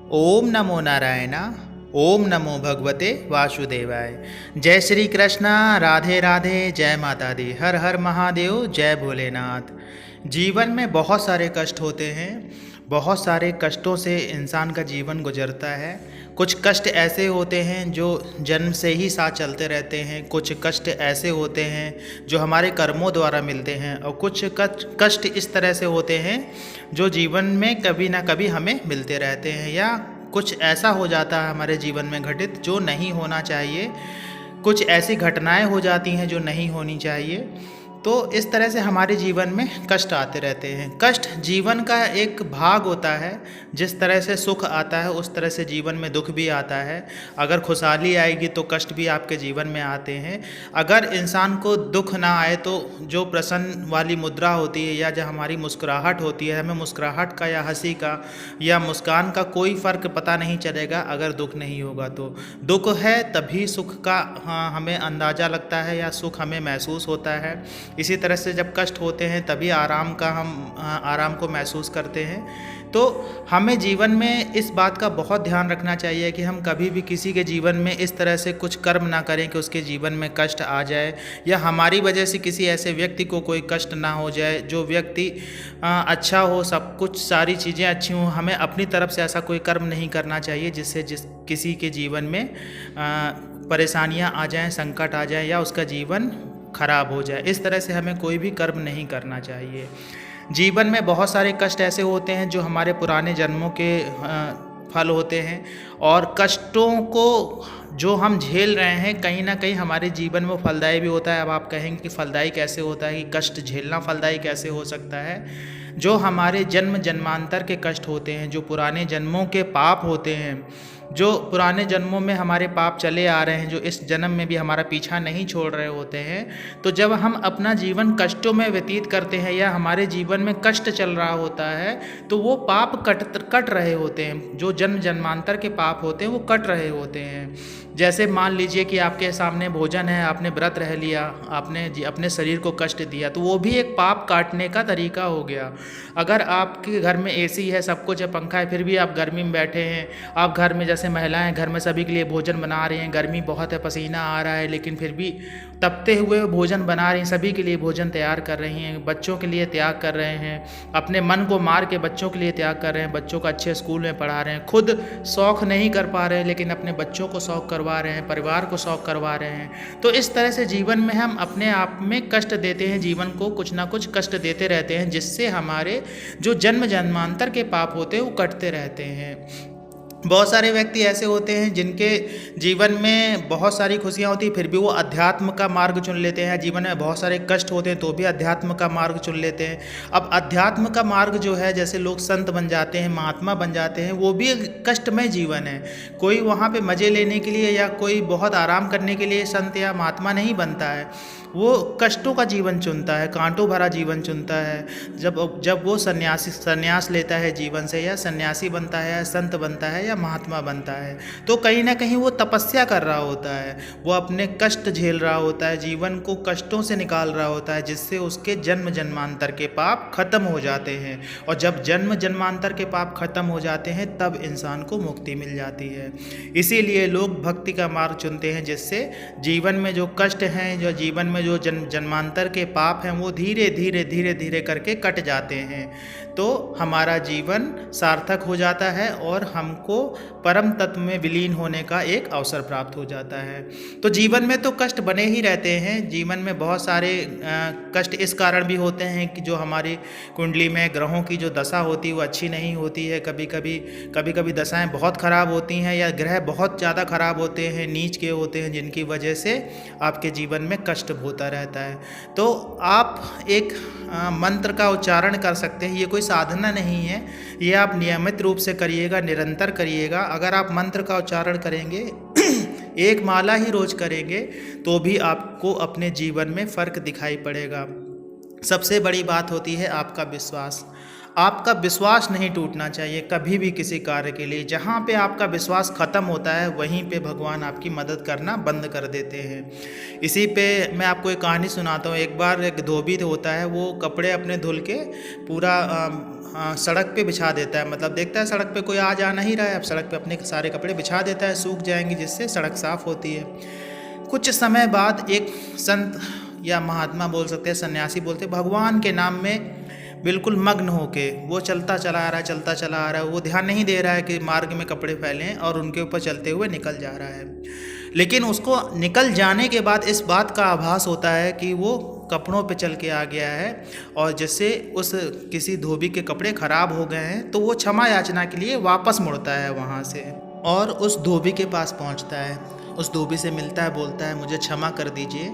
ओम नमो नारायण। ओम नमो भगवते वासुदेवाय। जय श्री कृष्णा। राधे राधे। जय माता दी। हर हर महादेव। जय भोलेनाथ। जीवन में बहुत सारे कष्ट होते हैं। बहुत सारे कष्टों से इंसान का जीवन गुजरता है। कुछ कष्ट ऐसे होते हैं जो जन्म से ही साथ चलते रहते हैं। कुछ कष्ट ऐसे होते हैं जो हमारे कर्मों द्वारा मिलते हैं, और कुछ कष्ट इस तरह से होते हैं जो जीवन में कभी ना कभी हमें मिलते रहते हैं, या कुछ ऐसा हो जाता है हमारे जीवन में घटित जो नहीं होना चाहिए। कुछ ऐसी घटनाएं हो जाती हैं जो नहीं होनी चाहिए। तो इस तरह से हमारे जीवन में कष्ट आते रहते हैं। कष्ट जीवन का एक भाग होता है। जिस तरह से सुख आता है उस तरह से जीवन में दुख भी आता है। अगर खुशहाली आएगी तो कष्ट भी आपके जीवन में आते हैं। अगर इंसान को दुख ना आए तो जो प्रसन्न वाली मुद्रा होती है, या जो हमारी मुस्कुराहट होती है, हमें मुस्कुराहट का या हंसी का या मुस्कान का कोई फ़र्क पता नहीं चलेगा अगर दुख नहीं होगा तो। दुख है तभी सुख का हमें अंदाज़ा लगता है या सुख हमें महसूस होता है। इसी तरह से जब कष्ट होते हैं तभी आराम का हम आराम को महसूस करते हैं। तो हमें जीवन में इस बात का बहुत ध्यान रखना चाहिए कि हम कभी भी किसी के जीवन में इस तरह से कुछ कर्म ना करें कि उसके जीवन में कष्ट आ जाए, या हमारी वजह से किसी ऐसे व्यक्ति को कोई कष्ट ना हो जाए। जो व्यक्ति अच्छा हो, सब कुछ सारी चीज़ें अच्छी हों, हमें अपनी तरफ से ऐसा कोई कर्म नहीं करना चाहिए जिससे किसी के जीवन में परेशानियां आ जाएं, संकट आ जाए, या उसका जीवन खराब हो जाए। इस तरह से हमें कोई भी कर्म नहीं करना चाहिए। जीवन में बहुत सारे कष्ट ऐसे होते हैं जो हमारे पुराने जन्मों के फल होते हैं, और कष्टों को जो हम झेल रहे हैं कहीं ना कहीं हमारे जीवन में फलदायी भी होता है। अब आप कहेंगे कि फलदायी कैसे होता है, कि कष्ट झेलना फलदायी कैसे हो सकता है। जो हमारे जन्म जन्मांतर के कष्ट होते हैं, जो पुराने जन्मों के पाप होते हैं, जो पुराने जन्मों में हमारे पाप चले आ रहे हैं, जो इस जन्म में भी हमारा पीछा नहीं छोड़ रहे होते हैं, तो जब हम अपना जीवन कष्टों में व्यतीत करते हैं या हमारे जीवन में कष्ट चल रहा होता है, तो वो पाप कट रहे होते हैं। जो जन्म जन्मांतर के पाप होते हैं वो कट रहे होते हैं। जैसे मान लीजिए कि आपके सामने भोजन है, आपने व्रत रह लिया, आपने अपने शरीर को कष्ट दिया, तो वो भी एक पाप काटने का तरीका हो गया। अगर आपके घर में एसी है, सब कुछ है, पंखा है, फिर भी आप गर्मी में बैठे हैं, आप घर में जैसे महिलाएं घर में सभी के लिए भोजन बना रही हैं, गर्मी बहुत है, पसीना आ रहा है, लेकिन फिर भी तपते हुए भोजन बना रही हैं, सभी के लिए भोजन तैयार कर रही हैं, बच्चों के लिए त्याग कर रहे हैं, अपने मन को मार के बच्चों के लिए त्याग कर रहे हैं, बच्चों को अच्छे स्कूल में पढ़ा रहे हैं, खुद शौक़ नहीं कर पा रहे हैं लेकिन अपने बच्चों को शौक़ करवा रहे हैं, परिवार को शौक़ करवा रहे हैं। तो इस तरह से जीवन में हम अपने आप में कष्ट देते हैं, जीवन को कुछ ना कुछ कष्ट देते रहते हैं, जिससे हमारे जो जन्म जन्मांतर के पाप होते हैं वो कटते रहते हैं। बहुत सारे व्यक्ति ऐसे होते हैं जिनके जीवन में बहुत सारी खुशियाँ होती हैं, फिर भी वो अध्यात्म का मार्ग चुन लेते हैं। जीवन में बहुत सारे कष्ट होते हैं तो भी अध्यात्म का मार्ग चुन लेते हैं। अब अध्यात्म का मार्ग जो है, जैसे लोग संत बन जाते हैं, महात्मा बन जाते हैं, वो भी एक कष्टमय जीवन है। कोई वहाँ पे मज़े लेने के लिए या कोई बहुत आराम करने के लिए संत या महात्मा नहीं बनता है। वो कष्टों का जीवन चुनता है, कांटों भरा जीवन चुनता है। जब वो संन्यास लेता है जीवन से, या सन्यासी बनता है, या संत बनता है, या महात्मा बनता है, तो कहीं ना कहीं वो तपस्या कर रहा होता है। वो अपने कष्ट झेल रहा होता है, जीवन को कष्टों से निकाल रहा होता है, जिससे उसके जन्म जन्मांतर के पाप खत्म हो जाते हैं। और जब जन्म जन्मांतर के पाप खत्म हो जाते हैं तब इंसान को मुक्ति मिल जाती है। इसीलिए लोग भक्ति का मार्ग चुनते हैं, जिससे जीवन में जो कष्ट हैं, जो जीवन में जो जन्मांतर के पाप हैं, वो धीरे धीरे धीरे धीरे करके कट जाते हैं। तो हमारा जीवन सार्थक हो जाता है और हमको परम तत्व में विलीन होने का एक अवसर प्राप्त हो जाता है। तो जीवन में तो कष्ट बने ही रहते हैं। जीवन में बहुत सारे कष्ट इस कारण भी होते हैं कि जो हमारी कुंडली में ग्रहों की जो दशा होती है वो अच्छी नहीं होती है। कभी कभी दशाएं बहुत ख़राब होती हैं, या ग्रह बहुत ज़्यादा ख़राब होते हैं, नीच के होते हैं, जिनकी वजह से आपके जीवन में कष्ट होता रहता है। तो आप एक मंत्र का उच्चारण कर सकते हैं। ये कोई साधना नहीं है, ये आप नियमित रूप से करिएगा, निरंतर करिएगा। अगर आप मंत्र का उच्चारण करेंगे एक माला ही रोज करेंगे तो भी आपको अपने जीवन में फ़र्क दिखाई पड़ेगा। सबसे बड़ी बात होती है आपका विश्वास। आपका विश्वास नहीं टूटना चाहिए कभी भी किसी कार्य के लिए। जहाँ पे आपका विश्वास ख़त्म होता है वहीं पे भगवान आपकी मदद करना बंद कर देते हैं। इसी पे मैं आपको एक कहानी सुनाता हूँ। एक बार एक धोबी होता है, वो कपड़े अपने धुल के पूरा सड़क पे बिछा देता है। मतलब देखता है सड़क पे कोई आ जा नहीं रहा है, अब सड़क पे अपने सारे कपड़े बिछा देता है, सूख जाएंगे, जिससे सड़क साफ़ होती है। कुछ समय बाद एक संत या महात्मा बोल सकते हैं, सन्यासी बोलते हैं, भगवान के नाम में बिल्कुल मग्न होके वो चलता चला आ रहा है। वो ध्यान नहीं दे रहा है कि मार्ग में कपड़े फैलें और उनके ऊपर चलते हुए निकल जा रहा है। लेकिन उसको निकल जाने के बाद इस बात का आभास होता है कि वो कपड़ों पे चल के आ गया है और जिससे उस किसी धोबी के कपड़े ख़राब हो गए हैं। तो वो क्षमा याचना के लिए वापस मुड़ता है वहाँ से और उस धोबी के पास पहुँचता है। उस धोबी से मिलता है, बोलता है मुझे क्षमा कर दीजिए,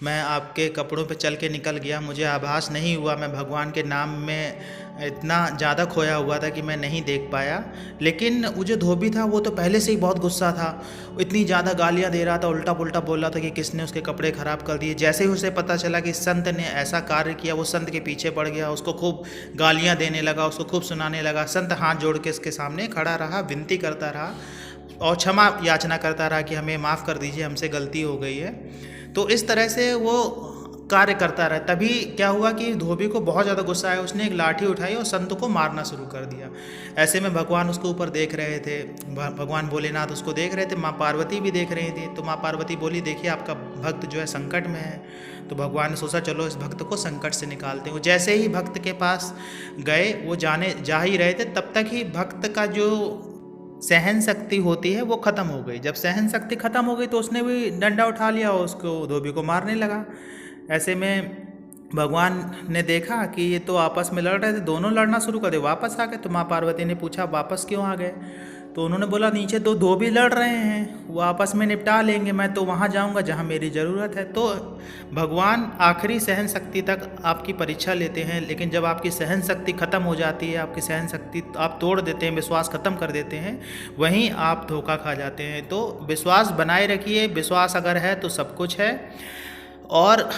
मैं आपके कपड़ों पे चल के निकल गया, मुझे आभास नहीं हुआ, मैं भगवान के नाम में इतना ज़्यादा खोया हुआ था कि मैं नहीं देख पाया। लेकिन वो जो धोबी था वो तो पहले से ही बहुत गुस्सा था, इतनी ज़्यादा गालियाँ दे रहा था, उल्टा पुल्टा बोल रहा था कि किसने उसके कपड़े ख़राब कर दिए। जैसे ही उसे पता चला कि संत ने ऐसा कार्य किया, वो संत के पीछे पड़ गया, उसको खूब गालियाँ देने लगा, उसको खूब सुनाने लगा। संत हाथ जोड़ के इसके सामने खड़ा रहा, विनती करता रहा और क्षमा याचना करता रहा कि हमें माफ़ कर दीजिए, हमसे गलती हो गई है। तो इस तरह से वो कार्य करता रहा। तभी क्या हुआ कि धोबी को बहुत ज़्यादा गुस्सा आया, उसने एक लाठी उठाई और संत को मारना शुरू कर दिया। ऐसे में भगवान उसके ऊपर देख रहे थे, भगवान भोलेनाथ उसको देख रहे थे, माँ पार्वती भी देख रही थी। तो माँ पार्वती बोली देखिए आपका भक्त जो है संकट में है। तो भगवान ने सोचा चलो इस भक्त को संकट से निकालते हैं। वो जैसे ही भक्त के पास गए, वो जा ही रहे थे, तब तक ही भक्त का जो सहन शक्ति होती है वो ख़त्म हो गई। जब सहन शक्ति ख़त्म हो गई तो उसने भी डंडा उठा लिया और उसको धोबी को मारने लगा। ऐसे में भगवान ने देखा कि ये तो आपस में लड़ रहे थे, दोनों लड़ना शुरू कर दे, वापस आ गए। तो माँ पार्वती ने पूछा वापस क्यों आ गए? तो उन्होंने बोला नीचे दो धोबी लड़ रहे हैं, वो आपस में निपटा लेंगे, मैं तो वहाँ जाऊँगा जहाँ मेरी ज़रूरत है। तो भगवान आखिरी सहन शक्ति तक आपकी परीक्षा लेते हैं, लेकिन जब आपकी सहन शक्ति ख़त्म हो जाती है, आपकी सहन शक्ति आप तोड़ देते हैं, विश्वास ख़त्म कर देते हैं, वहीं आप धोखा खा जाते हैं। तो विश्वास बनाए रखिए, विश्वास अगर है तो सब कुछ है। और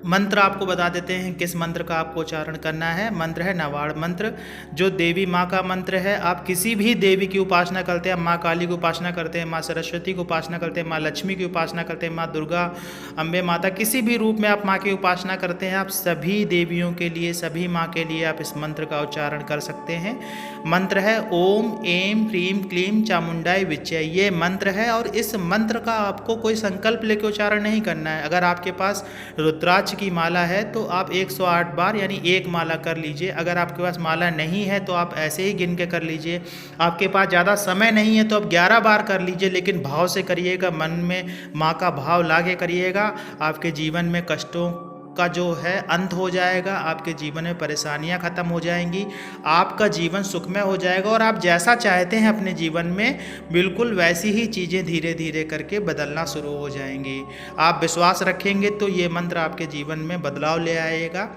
मंत्र आपको बता देते हैं किस मंत्र का आपको उच्चारण करना है। मंत्र है नावाड़ मंत्र, जो देवी माँ का मंत्र है। आप किसी भी देवी की उपासना करते हैं, माँ काली की उपासना करते हैं, माँ सरस्वती की उपासना करते हैं, माँ लक्ष्मी की उपासना करते हैं, माँ दुर्गा, अम्बे माता, किसी भी रूप में आप माँ की उपासना करते हैं, आप सभी देवियों के लिए, सभी माँ के लिए आप इस मंत्र का उच्चारण कर सकते हैं। मंत्र है ओम एम ह्रीम क्लीम चामुंडाई विच्चय, ये मंत्र है। और इस मंत्र का आपको कोई संकल्प लेकर उच्चारण नहीं करना है। अगर आपके पास रुद्राक्ष की माला है तो आप 108 बार यानी एक माला कर लीजिए। अगर आपके पास माला नहीं है तो आप ऐसे ही गिन के कर लीजिए। आपके पास ज़्यादा समय नहीं है तो आप 11 बार कर लीजिए, लेकिन भाव से करिएगा, मन में माँ का भाव लाके करिएगा। आपके जीवन में कष्टों का जो है अंत हो जाएगा, आपके जीवन में परेशानियां खत्म हो जाएंगी, आपका जीवन सुखमय हो जाएगा और आप जैसा चाहते हैं अपने जीवन में बिल्कुल वैसी ही चीज़ें धीरे धीरे करके बदलना शुरू हो जाएंगी। आप विश्वास रखेंगे तो ये मंत्र आपके जीवन में बदलाव ले आएगा।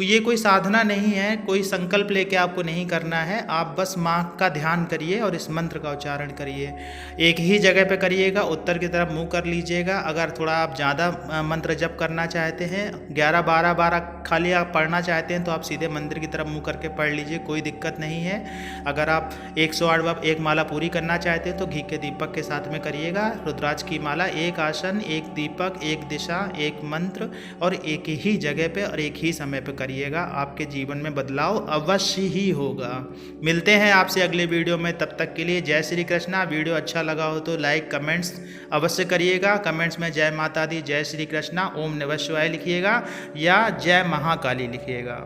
ये कोई साधना नहीं है, कोई संकल्प लेके आपको नहीं करना है। आप बस माँ का ध्यान करिए और इस मंत्र का उच्चारण करिए। एक ही जगह पे करिएगा, उत्तर की तरफ मुंह कर लीजिएगा। अगर थोड़ा आप ज़्यादा मंत्र जप करना चाहते हैं, 11-12 बार खाली आप पढ़ना चाहते हैं, तो आप सीधे मंदिर की तरफ मुँह करके पढ़ लीजिए, कोई दिक्कत नहीं है। अगर आप 108 बार एक माला पूरी करना चाहते हैं तो घी के दीपक के साथ में करिएगा। रुद्राक्ष की माला, एक आसन, एक दीपक, एक दिशा, एक मंत्र और एक ही जगह पे और एक ही समय पे करिएगा। आपके जीवन में बदलाव अवश्य ही होगा। मिलते हैं आपसे अगले वीडियो में, तब तक के लिए जय श्री कृष्णा। वीडियो अच्छा लगा हो तो लाइक कमेंट्स अवश्य करिएगा। कमेंट्स में जय माता दी, जय श्री कृष्णा, ओम नमः शिवाय लिखिएगा या जय महाकाली लिखिएगा।